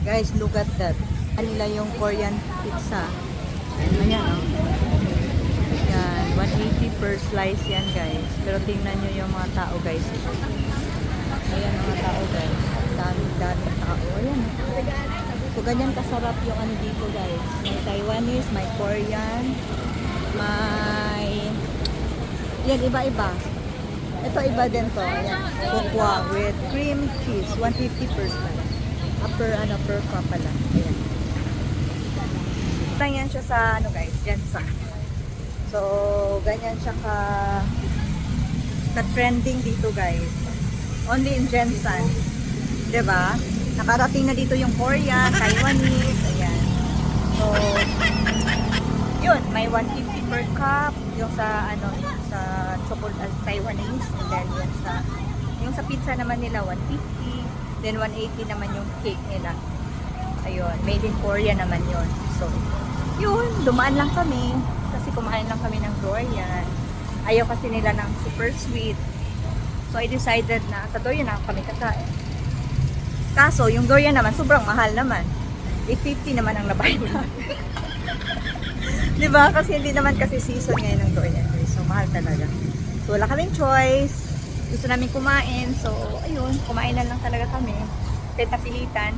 Guys, look at that. Kanila yung Korean pizza. Ayan, oh. Yan, 180 per slice yan, guys. Pero tingnan nyo yung mga tao, guys. Ayan, mga tao, guys. Daming tao. Ayan. So, ganyan kasarap yung ano dito, guys. May Taiwanese, may Korean, may... Yan, iba-iba. Ito, iba din to. Ayan. Kokwa with cream cheese. 150 per slice. Per cup pala. Ayan. Ganyan siya sa, ano guys, Jensa. So, ganyan siya ka-trending dito, guys. Only in Jensan. Diba? Nakarating na dito yung Korean, Taiwanese, ayan. So, yun, may 150 per cup, yung sa, ano, sa chocolate Taiwanese, and then yung sa pizza naman nila, 150, then 180 naman yung cake nila. Ayun, made in Korea naman yun. So, yun, dumaan lang kami, kasi kumain lang kami ng Dorian. Ayaw kasi nila ng super sweet. So, I decided na sa Dorian na kami kakain. Kaso, yung Dorian naman, sobrang mahal naman. 850 naman ang nabayad namin. Diba? Kasi hindi naman kasi season ngayon ng Dorian. So, mahal talaga. So, wala kaming choice. Gusto namin kumain. So, ayun, kumain na lang talaga kami. Kahit napilitan.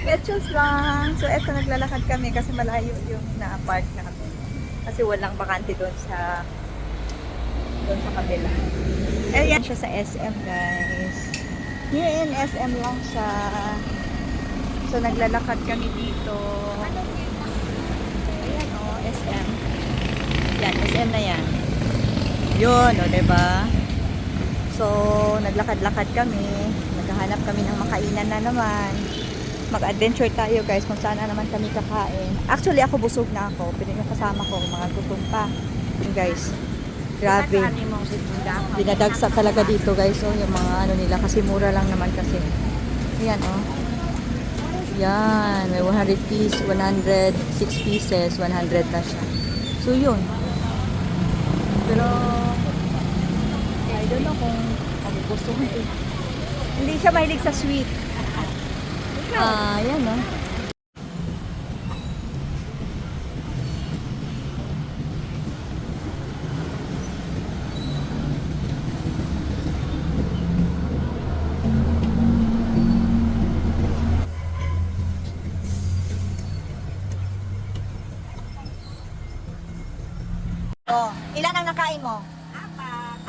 Petros lang. So, eto, naglalakad kami kasi malayo yung na-park na kami. Kasi walang bakante doon sa kabila. Ayan siya sa SM, guys. Here in SM lang siya. So, naglalakad kami dito. Ayan, o, SM. Yan, SM na yan. Yun, o, diba? So, naglakad-lakad kami. Naghahanap kami ng makainan na naman. Mag-adventure tayo, guys, kung saan na naman kami kakain. Actually, ako busog na ako. Pero yung kasama ko, mga gutom pa. Yun, guys. Grabe. Dinadagsa talaga dito, guys. Oh, yung mga ano nila. Kasi mura lang naman kasi. Ayan, oh. Yan. May 100 piece, 106 pieces, 100 na siya. So, yun. Pero, I don't know kung gusto ko ito. Hindi siya mahilig sa sweet. Yan, no? Oh, ilan ang nakain mo?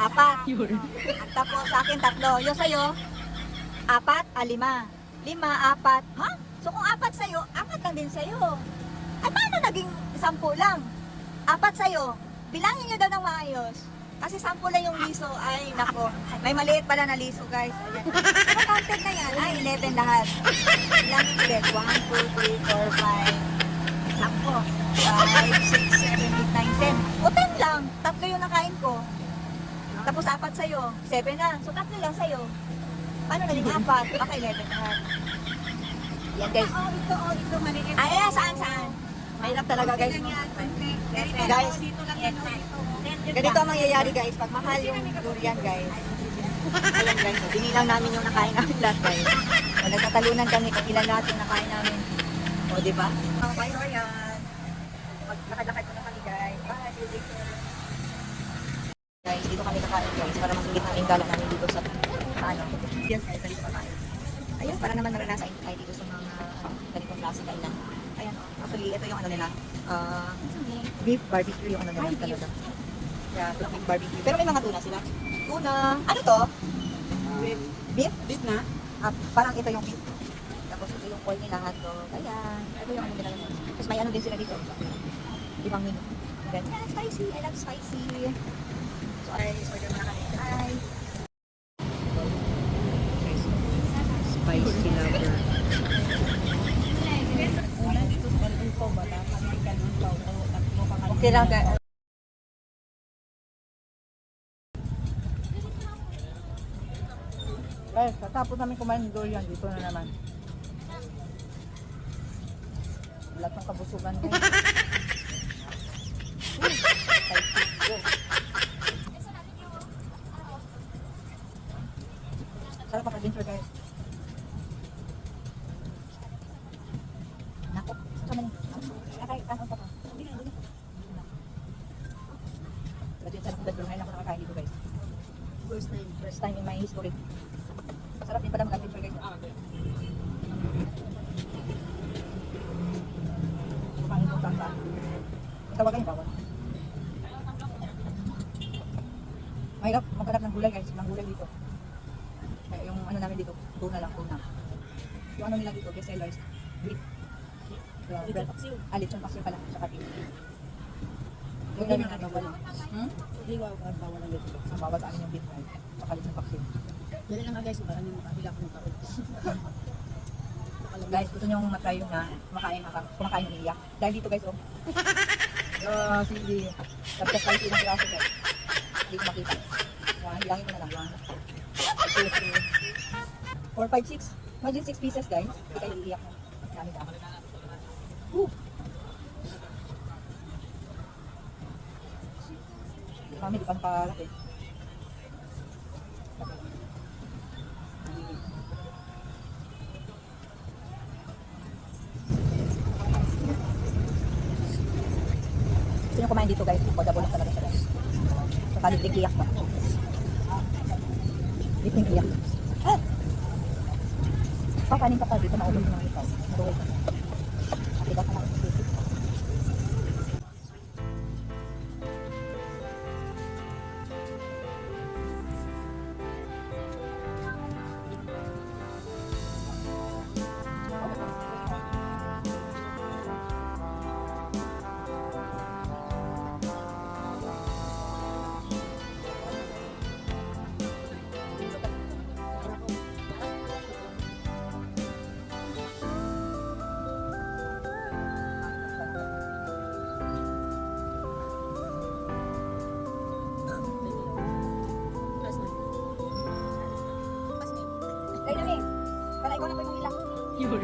Apat. Tapos sa akin 3. Yung sa'yo? 4? 5. 5, 4. Ha? So kung 4 sa'yo, 4 lang din sa'yo. Ay paano naging 10 lang? 4 sa'yo. Bilangin nyo daw ng maayos. Kasi 10 lang yung liso. Ay nako. May maliit pala na liso, guys. Ayan. Ano counted na yan? Ay 11 lahat. Bilangin ulit. 1, 2, 3, 4, 5. Nako. 5, 6, 7, 8, 9, 10. O 10 lang. 3 yung nakain ko. Tapos 4 sa'yo, 7 na. So 3 lang sa'yo. Paano naging 4? Baka 11 lahat. Yan, guys. Ito maliit. Ay, saan? Mahirap talaga, guys. Guys, ganito ang mangyayari, guys. Pag mahal yung durian, guys. Ayan, guys. Binilang namin yung nakain namin lahat, guys. O, nagtatalunan kami kung ilan lahat yung nakain namin. O, diba? Bye, Ryan. Maglakad-lakad ko na kami, guys. Bye, see you later. Guys, dito kami kakain, guys, para masingit ang ingala namin dito sa ano. Yes, guys, dito pa tayo. Ayun, para naman naranasan tayo dito sa mga ganitong klase kainan. Ayan, actually, ito yung ano nila, beef barbecue yung ano nila talaga. Yeah, beef barbecue. Pero may mga tuna sila. Tuna. Ano to? Beef? Beef na? Parang ito yung beef. Tapos ito yung pork nila, hotdog. Ayan, ito yung ano nila. Tapos may ano din sila dito. Ibang menu. Then, yeah, spicy. I love spicy. Guys, order muna kami. Hi! Spicy lover. Okay lang, guys. Guys, katapos namin kumain ng durian, dito na naman. Lahat ng kabusugan, guys. Sarap pa adventure, guys. history. Masarap din pala mag-adventure guys. Kumain po saan. Tawagan yung bawal. Mahirap maghanap ng gulay guys. Ng gulay dito. Kaya yung ano namin dito, tuna lang, tuna. Yung ano nila dito, best sellers, beef. Lechon paksiw. Lechon paksiw pala, tsaka beef. Yung Hindi namin na ano, bawal. Hindi Bawal ang lechon paksiw. ang bawal sa amin yung beef fry, tsaka lechon paksiw. Dali lang nga guys, para hindi makabila ko ng taon. Guys, gusto nyo matry yung na kumakain ng iyak. Dahil dito guys, oh. Sige. Tapos spicy ng piraso guys. Hindi ko makita. Hilangin ko na lang. 1, 2, 3, 4, 5, 6. Imagine 6 pieces guys. Hindi kayo iiyak mo. Dami dami. Mami, di pa nakalaki. Gusto nyo kumain dito guys. Podable talaga siya guys. Saka lipting iyak pa. Lipting iyak. Pakanin ka pa dito. Maubos mo ito. Maruwi ka. Matigas ka na. Kaya namin. Para ikaw na po yung ilang. Yun.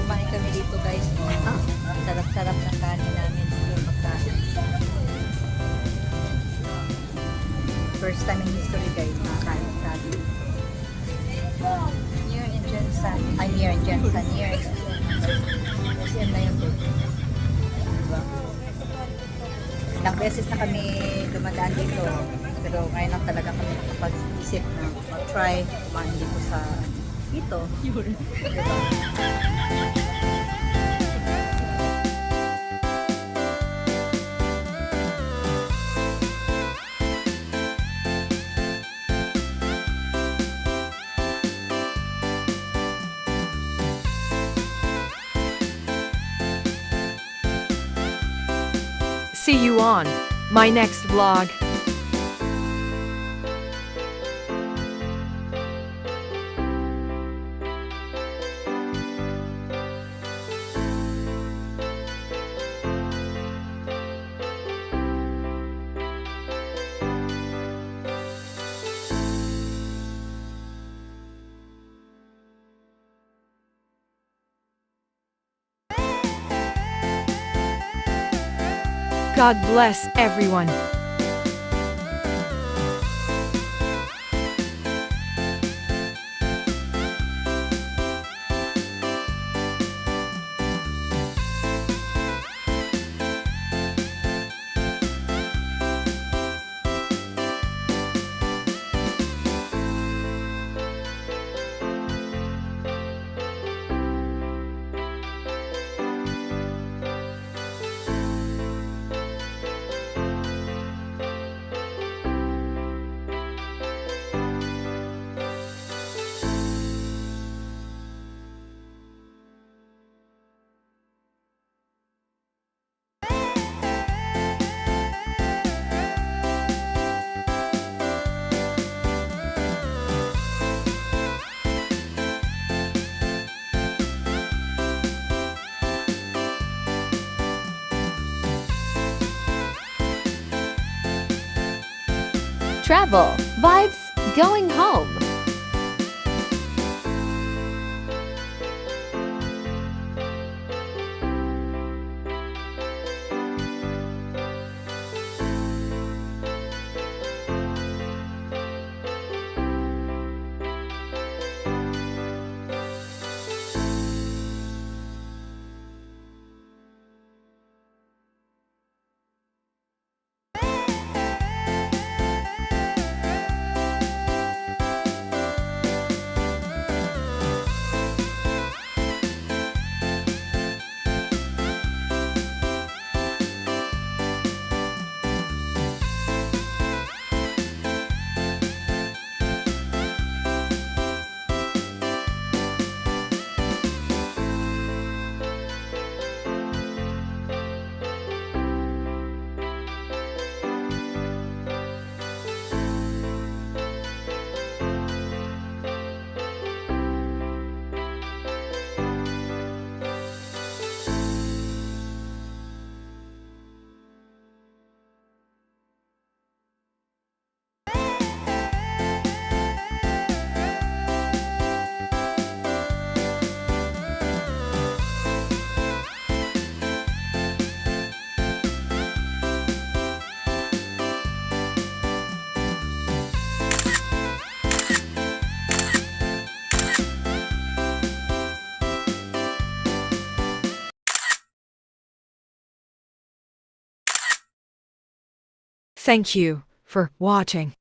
Kumain kami dito guys. Sarap-sarap ng kanin namin. Yung pagkain. First time in history guys. Nakakain sa atin. Near in Jensen. Near in Jensen. Near in kasi yan na yun din. Diba? Ilang beses na kami dumadaan dito. Pero ngayon lang talaga kami nakapag-isip na mag-try kumain dito sa dito. Yun. Diba? See you on my next vlog. God bless everyone. Travel vibes going home. Thank you for watching.